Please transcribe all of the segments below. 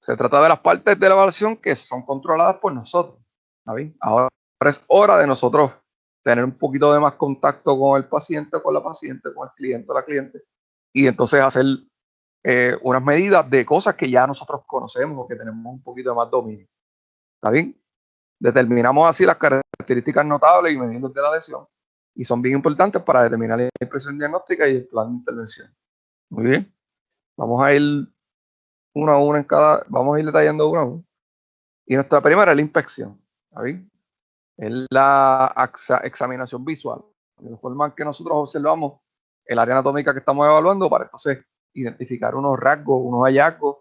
Se trata de las partes de la evaluación que son controladas por nosotros. ¿Está? Ahora es hora de nosotros tener un poquito de más contacto con el paciente, con la paciente, con el cliente o la cliente, y entonces hacer unas medidas de cosas que ya nosotros conocemos o que tenemos un poquito de más dominio. ¿Está bien? Determinamos así las características notables y medibles de la lesión, y son bien importantes para determinar la impresión diagnóstica y el plan de intervención. Muy bien. Vamos a ir uno a uno en cada, vamos a ir detallando uno a uno. Y nuestra primera es la inspección. ¿Está bien? Es la examinación visual, de la forma en que nosotros observamos el área anatómica que estamos evaluando para entonces identificar unos rasgos, unos hallazgos,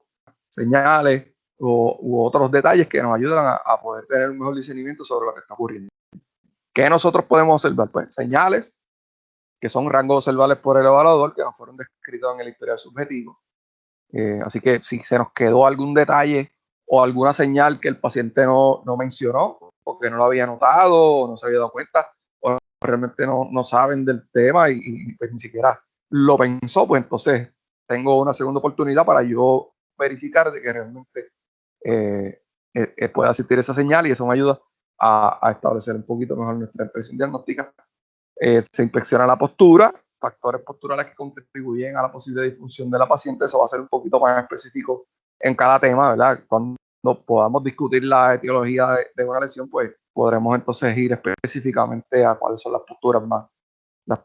señales u otros detalles que nos ayudan a poder tener un mejor discernimiento sobre lo que está ocurriendo. ¿Qué nosotros podemos observar? Pues señales, que son rangos observables por el evaluador, que nos fueron descritos en el historial subjetivo. Así que si se nos quedó algún detalle o alguna señal que el paciente no mencionó, o que no lo había notado, o no se había dado cuenta, o realmente no saben del tema y pues ni siquiera lo pensó, pues entonces tengo una segunda oportunidad para yo verificar de que realmente pueda asistir esa señal, y eso me ayuda a establecer un poquito mejor nuestra impresión diagnóstica. Se inspecciona la postura, factores posturales que contribuyen a la posible disfunción de la paciente. Eso va a ser un poquito más específico en cada tema, ¿verdad? Cuando podamos discutir la etiología de una lesión, pues podremos entonces ir específicamente a cuáles son las posturas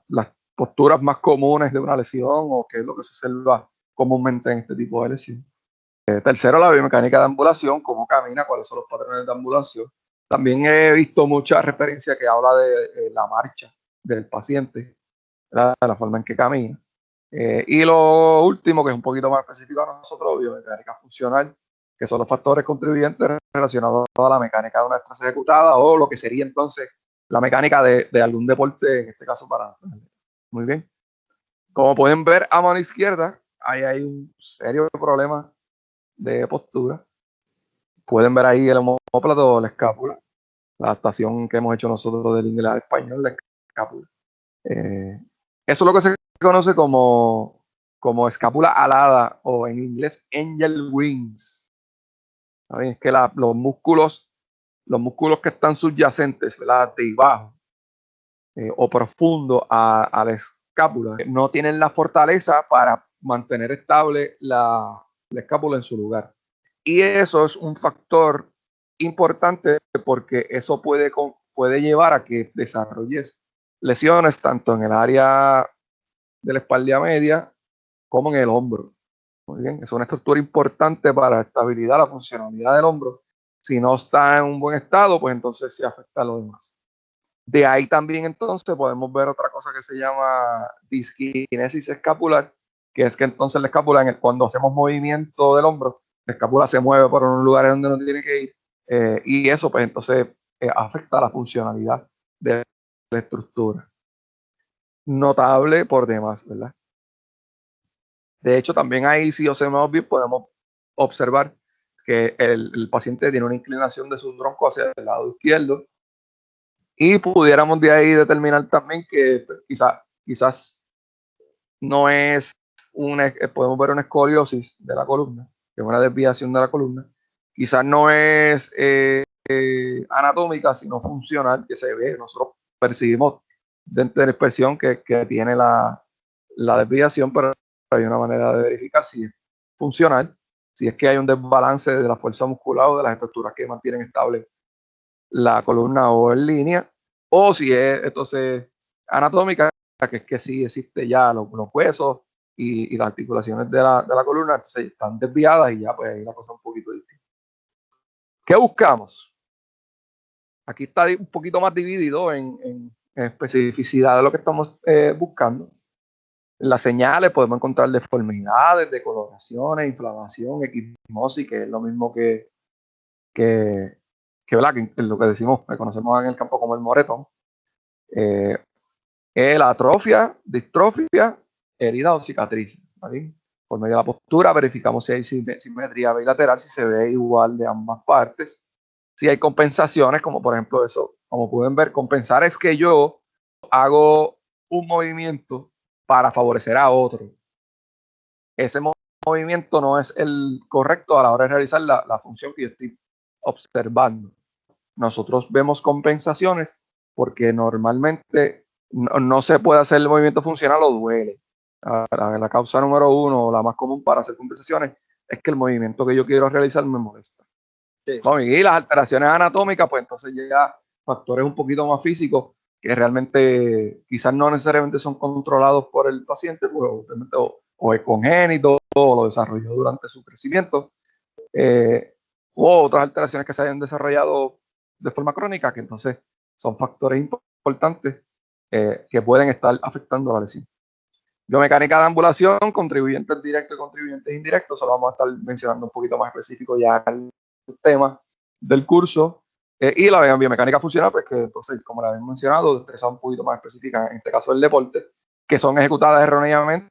las posturas más comunes de una lesión, o qué es lo que se observa comúnmente en este tipo de lesión. Tercero, la biomecánica de ambulación, cómo camina, cuáles son los patrones de ambulación. También he visto muchas referencias que habla de la marcha del paciente, la forma en que camina. Y lo último, que es un poquito más específico a nosotros, biomecánica funcional, que son los factores contribuyentes relacionados a la mecánica de una destreza ejecutada, o lo que sería entonces la mecánica de algún deporte, en este caso para. Muy bien. Como pueden ver a mano izquierda, ahí hay un serio problema de postura. Pueden ver ahí el omóplato o la escápula, la adaptación que hemos hecho nosotros del inglés al español, la escápula. Eso es lo que se conoce como escápula alada, o en inglés angel wings. ¿Saben? Es que los músculos que están subyacentes, ¿verdad?, debajo o profundo a la escápula, no tienen la fortaleza para mantener estable la escápula en su lugar. Y eso es un factor importante, porque eso puede llevar a que desarrolles lesiones tanto en el área de la espalda media como en el hombro. Muy bien, es una estructura importante para la estabilidad, la funcionalidad del hombro. Si no está en un buen estado, pues entonces se afecta a lo demás. De ahí también entonces podemos ver otra cosa que se llama disquinesis escapular, que es que entonces la escápula, cuando hacemos movimiento del hombro, la escápula se mueve por un lugar donde no tiene que ir, y eso pues entonces afecta la funcionalidad de la estructura. Notable por demás, ¿verdad? De hecho, también ahí, si observamos bien, podemos observar que el paciente tiene una inclinación de su tronco hacia el lado izquierdo, y pudiéramos de ahí determinar también que quizás no es podemos ver una escoliosis de la columna, que es una desviación de la columna. Quizás no es anatómica, sino funcional, que se ve, nosotros percibimos dentro de la expresión que tiene la desviación, pero hay una manera de verificar si es funcional, si es que hay un desbalance de la fuerza muscular o de las estructuras que mantienen estable la columna o en línea, o si es entonces anatómica, que es que sí existe ya los huesos y las articulaciones de la columna, entonces están desviadas, y ya pues ahí la cosa es un poquito distinta. ¿Qué buscamos? Aquí está un poquito más dividido en especificidad de lo que estamos buscando. En las señales podemos encontrar deformidades, decoloraciones, inflamación, equimosis, que es lo mismo que ¿verdad?, que lo que decimos, que conocemos en el campo como el moretón. La atrofia, distrofia, herida o cicatriz. ¿Vale? Por medio de la postura verificamos si hay simetría bilateral, si se ve igual de ambas partes. Si hay compensaciones, como por ejemplo eso, como pueden ver, compensar es que yo hago un movimiento para favorecer a otro. Ese movimiento no es el correcto a la hora de realizar la función que yo estoy observando. Nosotros vemos compensaciones porque normalmente no se puede hacer el movimiento funcional o duele. La causa número uno, o la más común para hacer compensaciones, es que el movimiento que yo quiero realizar me molesta. Sí. Y las alteraciones anatómicas, pues entonces llega factores un poquito más físicos que realmente quizás no necesariamente son controlados por el paciente, pues, o es congénito, o lo desarrolló durante su crecimiento, u otras alteraciones que se hayan desarrollado de forma crónica, que entonces son factores importantes que pueden estar afectando a la lesión. Biomecánica de ambulación, contribuyentes directos y contribuyentes indirectos, solo vamos a estar mencionando un poquito más específico ya el tema del curso. Y la biomecánica funcional, pues que entonces, como la habíamos mencionado, destrezas un poquito más específicas, en este caso el deporte, que son ejecutadas erróneamente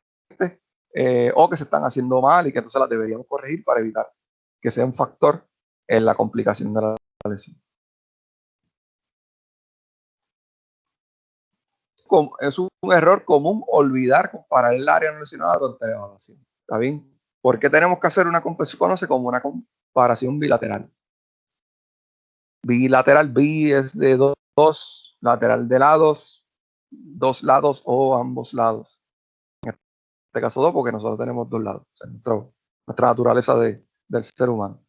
o que se están haciendo mal y que entonces las deberíamos corregir para evitar que sea un factor en la complicación de la lesión. Es un error común olvidar comparar el área no lesionada durante la evaluación. ¿Está bien? ¿Por qué tenemos que hacer una comparación? Se conoce como una comparación bilateral. Bilateral, bi es de dos, lateral de lados, dos lados o ambos lados. En este caso dos, porque nosotros tenemos dos lados. O sea, nuestra naturaleza del ser humano.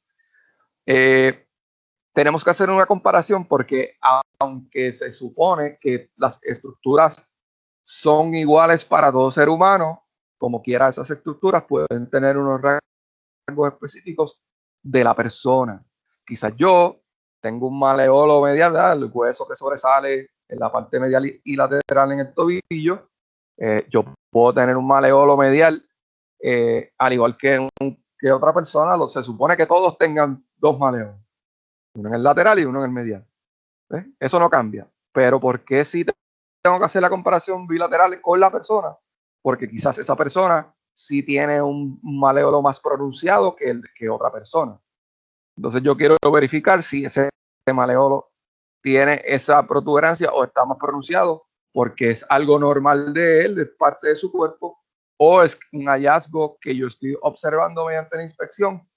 Tenemos que hacer una comparación porque aunque se supone que las estructuras son iguales para todo ser humano, como quiera esas estructuras pueden tener unos rasgos específicos de la persona. Quizás yo tengo un maleolo medial, ¿verdad? El hueso que sobresale en la parte medial y lateral en el tobillo. Yo puedo tener un maleolo medial, al igual que otra persona. Se supone que todos tengan dos maleolos, uno en el lateral y uno en el medial. ¿Ves? Eso no cambia. Pero ¿por qué si tengo que hacer la comparación bilateral con la persona? Porque quizás esa persona sí tiene un maleolo más pronunciado que otra persona. Entonces yo quiero verificar si ese maleolo tiene esa protuberancia o está más pronunciado porque es algo normal de él, de parte de su cuerpo, o es un hallazgo que yo estoy observando mediante la inspección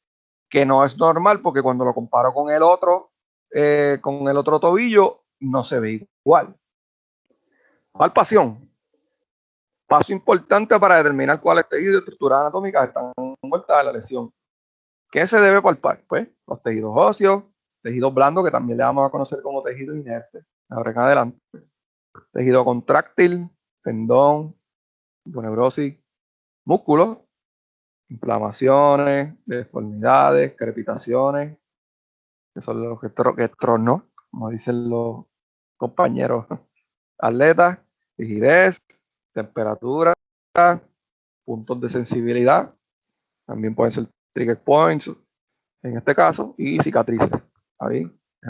que no es normal porque cuando lo comparo con el otro tobillo no se ve igual. Palpación. Paso importante para determinar cuáles tejidos y estructuras anatómicas están envueltas en la lesión. ¿Qué se debe palpar? Pues los tejidos óseos, tejidos blandos, que también le vamos a conocer como tejido inerte, ahora en adelante. Tejido contráctil, tendón, neurosis, músculos, inflamaciones, deformidades, crepitaciones, que son los que trastornos, como dicen los compañeros atletas, rigidez, temperatura, puntos de sensibilidad, también pueden ser trigger points en este caso, y cicatrices. ¿Ahí? Es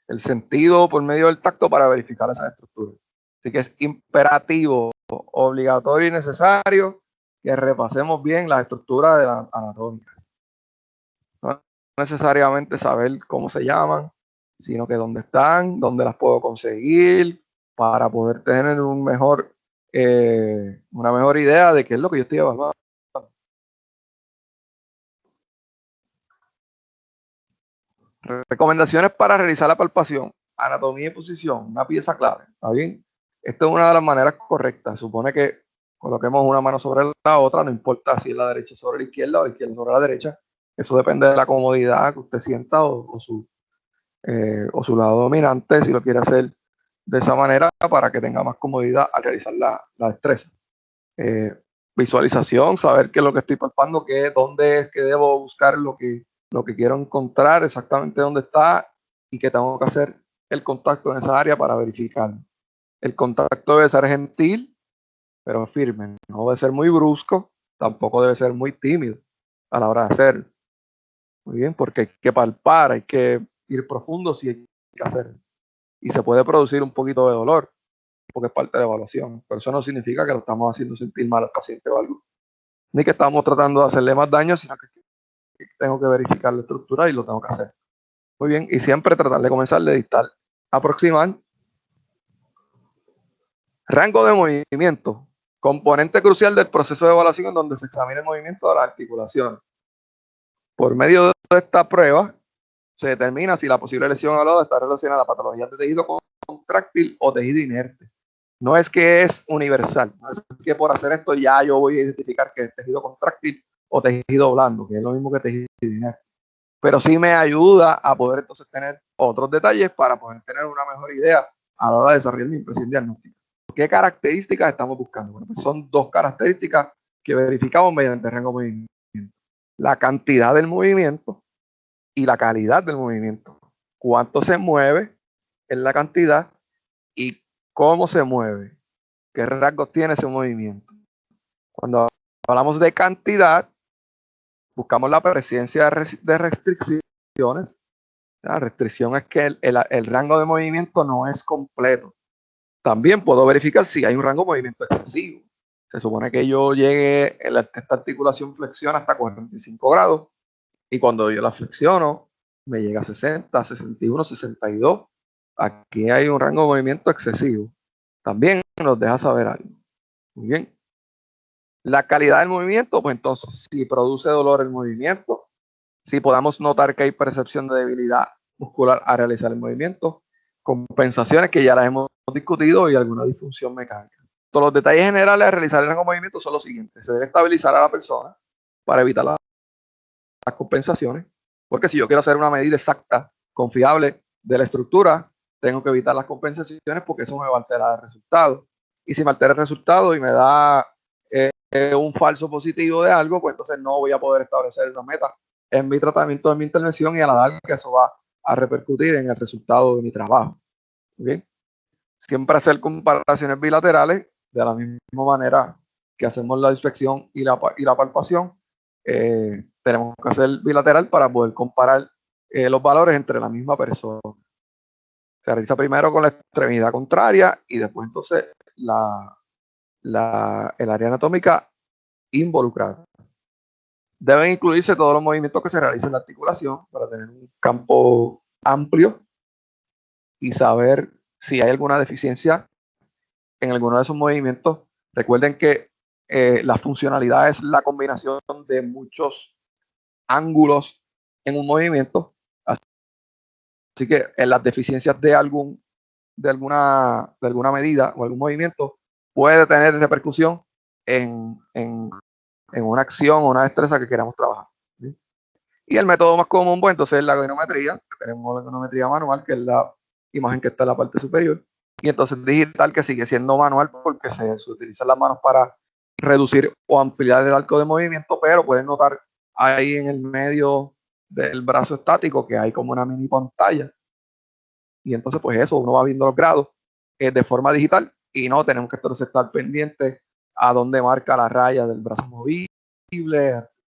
el sentido por medio del tacto para verificar esas estructuras. Así que es imperativo, obligatorio y necesario que repasemos bien las estructuras anatómicas. No necesariamente saber cómo se llaman, sino que dónde están, dónde las puedo conseguir, para poder tener una mejor idea de qué es lo que yo estoy evaluando. Recomendaciones para realizar la palpación. Anatomía y posición, una pieza clave. ¿Está bien? Esta es una de las maneras correctas. Supone que coloquemos una mano sobre la otra, no importa si es la derecha sobre la izquierda o la izquierda sobre la derecha. Eso depende de la comodidad que usted sienta o su lado dominante, si lo quiere hacer de esa manera para que tenga más comodidad al realizar la destreza. Visualización, saber qué es lo que estoy palpando, dónde es que debo buscar lo que quiero encontrar, exactamente dónde está y que tengo que hacer el contacto en esa área para verificar. El contacto debe ser gentil, pero firme. No debe ser muy brusco, tampoco debe ser muy tímido a la hora de hacerlo. Muy bien, porque hay que palpar, hay que ir profundo si hay que hacerlo. Y se puede producir un poquito de dolor, porque es parte de la evaluación. Pero eso no significa que lo estamos haciendo sentir mal al paciente o algo. Ni que estamos tratando de hacerle más daño, sino que tengo que verificar la estructura y lo tengo que hacer. Muy bien, y siempre tratar de comenzar de distal. Aproximar. Rango de movimiento. Componente crucial del proceso de evaluación en donde se examina el movimiento de las articulaciones. Por medio de esta prueba, se determina si la posible lesión evaluada está relacionada a patologías de tejido contráctil o tejido inerte. No es que es universal, no es que por hacer esto ya yo voy a identificar que es tejido contráctil o tejido blando, que es lo mismo que tejido inerte. Pero sí me ayuda a poder entonces tener otros detalles para poder tener una mejor idea a la hora de desarrollar mi impresión diagnóstica. ¿Qué características estamos buscando? Bueno, pues son dos características que verificamos mediante el rango de movimiento. La cantidad del movimiento y la calidad del movimiento. Cuánto se mueve es la cantidad y cómo se mueve. ¿Qué rasgos tiene ese movimiento? Cuando hablamos de cantidad, buscamos la presencia de restricciones. La restricción es que el rango de movimiento no es completo. También puedo verificar si hay un rango de movimiento excesivo. Se supone que yo llegue, esta articulación flexiona hasta 45 grados y cuando yo la flexiono me llega a 60, 61, 62. Aquí hay un rango de movimiento excesivo. También nos deja saber algo. Muy bien. La calidad del movimiento, pues entonces, si produce dolor el movimiento, si podamos notar que hay percepción de debilidad muscular al realizar el movimiento, compensaciones que ya las hemos discutido y alguna disfunción mecánica. Todos los detalles generales de realizar el rango de movimiento son los siguientes. Se debe estabilizar a la persona para evitar las compensaciones, porque si yo quiero hacer una medida exacta, confiable de la estructura, tengo que evitar las compensaciones porque eso me va a alterar el resultado. Y si me altera el resultado y me da un falso positivo de algo, pues entonces no voy a poder establecer una meta en mi tratamiento, en mi intervención, y a la larga eso va a repercutir en el resultado de mi trabajo. ¿Bien? Siempre hacer comparaciones bilaterales de la misma manera que hacemos la inspección y la palpación. Tenemos que hacer bilateral para poder comparar los valores entre la misma persona. Se realiza primero con la extremidad contraria y después entonces el área anatómica involucrada. Deben incluirse todos los movimientos que se realicen en la articulación para tener un campo amplio y saber si hay alguna deficiencia en alguno de esos movimientos. Recuerden que la funcionalidad es la combinación de muchos ángulos en un movimiento. Así que en las deficiencias de alguna medida o algún movimiento puede tener repercusión en una acción o una destreza que queramos trabajar. ¿Sí? Y el método más común, pues entonces es la goniometría. Tenemos la goniometría manual, que es la imagen que está en la parte superior. Y entonces digital, que sigue siendo manual porque se utilizan las manos para reducir o ampliar el arco de movimiento, pero pueden notar ahí en el medio del brazo estático que hay como una mini pantalla. Y entonces, pues eso, uno va viendo los grados de forma digital y no tenemos que entonces estar pendientes a dónde marca la raya del brazo movible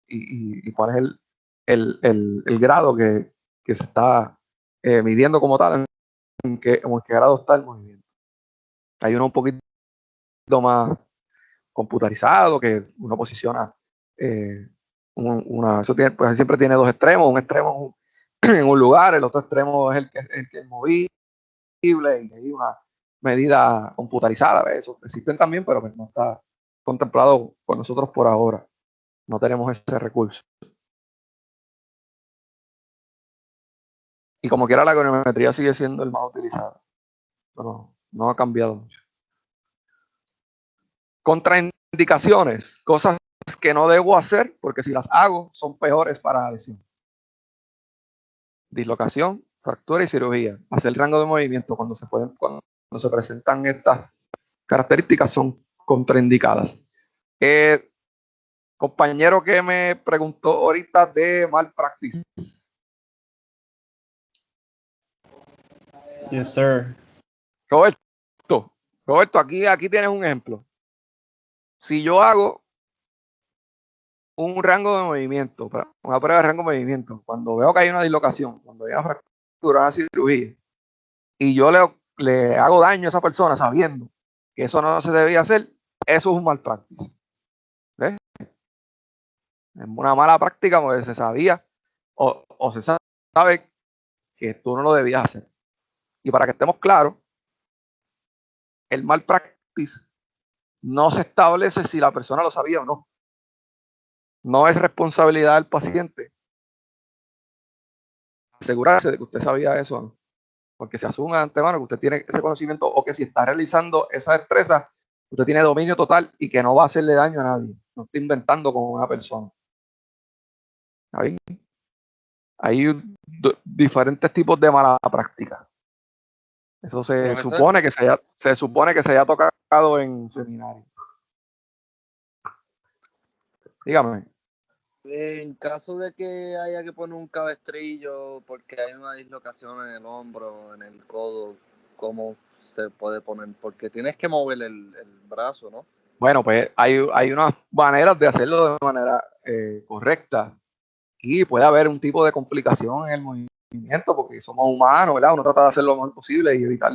y cuál es el grado que se está midiendo como tal, en qué grado está el movimiento. Hay uno un poquito más computarizado que uno posiciona eso tiene, pues siempre tiene dos extremos, un extremo en un lugar, el otro extremo es el que es movible y hay una medida computarizada. Eso existen también, pero no está contemplado por nosotros por ahora. No tenemos ese recurso. Y como quiera, la goniometría sigue siendo el más utilizado. Pero no ha cambiado mucho. Contraindicaciones, cosas que no debo hacer porque si las hago son peores para la lesión. Dislocación, fractura y cirugía. Hacer rango de movimiento cuando se presentan estas características son contraindicadas. Compañero que me preguntó ahorita de malpractice. Yes, sir. Roberto, aquí tienes un ejemplo. Si yo hago un rango de movimiento, una prueba de rango de movimiento, cuando veo que hay una dislocación, cuando hay una fractura, una cirugía, y yo le hago daño a esa persona sabiendo que eso no se debía hacer, eso es un malpractice. ¿Ves? Es una mala práctica porque se sabía o se sabe que tú no lo debías hacer. Y para que estemos claros, el malpractice no se establece si la persona lo sabía o no. No es responsabilidad del paciente asegurarse de que usted sabía eso o no, porque se asume de antemano que usted tiene ese conocimiento o que si está realizando esa destreza, usted tiene dominio total y que no va a hacerle daño a nadie. No está inventando con una persona. ¿Ahí? Hay diferentes tipos de mala práctica. Eso se supone que se haya tocado en seminario. Dígame. En caso de que haya que poner un cabestrillo porque hay una dislocación en el hombro, en el codo, ¿cómo se puede poner? Porque tienes que mover el brazo, ¿no? Bueno, pues hay unas maneras de hacerlo de manera correcta y puede haber un tipo de complicación en el movimiento porque somos humanos, ¿verdad? Uno trata de hacer lo mejor posible y evitar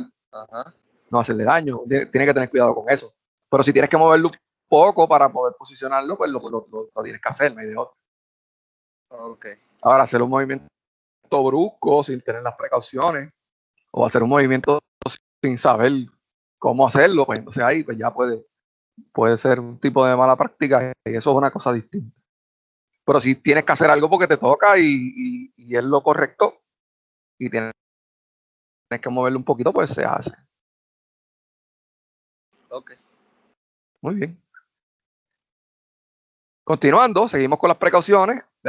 no hacerle daño. Tiene que tener cuidado con eso. Pero si tienes que moverlo un poco para poder posicionarlo, pues lo tienes que hacer, no hay de otro. Okay. Ahora, hacer un movimiento brusco sin tener las precauciones o hacer un movimiento sin saber cómo hacerlo, pues entonces ahí pues ya puede ser un tipo de mala práctica y eso es una cosa distinta. Pero si tienes que hacer algo porque te toca y es lo correcto y tienes que moverlo un poquito, pues se hace. Ok. Muy bien. Continuando, seguimos con las precauciones.